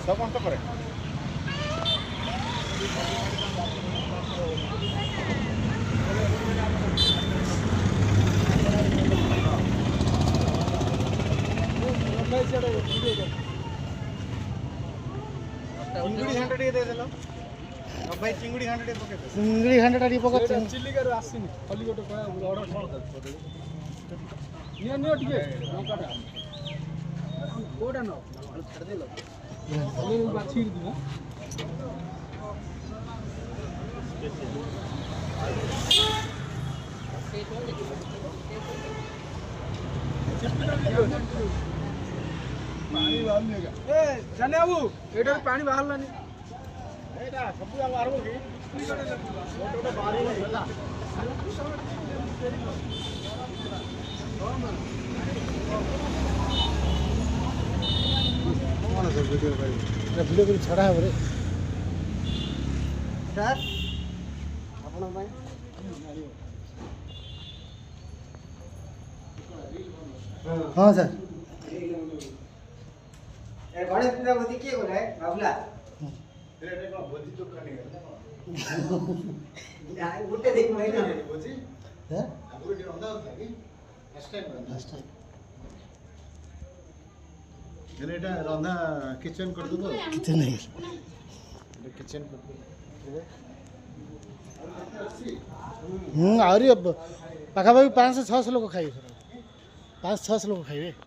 सब अंत करे चिंगुड़ी घंटा टे दे देलो अब भाई चिंगुड़ी घंटा टे पके दे चिंगड़ी घंटा टी पकत चिल्ली कर आसीनी खाली गोटे कया ऑर्डर कर नियो नियो टिके लंकाटा कोडा न छाड़ देलो खाली बाछीर दिना पानी बाहर लेगा ए जाने बाबू एटा पानी बाहर लानी एटा सब बाहर हो की फोटो बाहर हो गला कौन सब वीडियो भाई वीडियो को छड़ा है रे सर आपण भाई हाँ सर ए गणेश पूजा बुद्धि के बोले बाबुला रे को भोजी तो करने ना गुटे देख महिना भोजी हैं आगुरी डी रंदा होता कि नेक्स्ट टाइम एटा रंधा किचन कर दो किचन नहीं किचन कर आहरी पाखापाखि 500-600 लोक खाइबे 500-600 लोक खाइबे।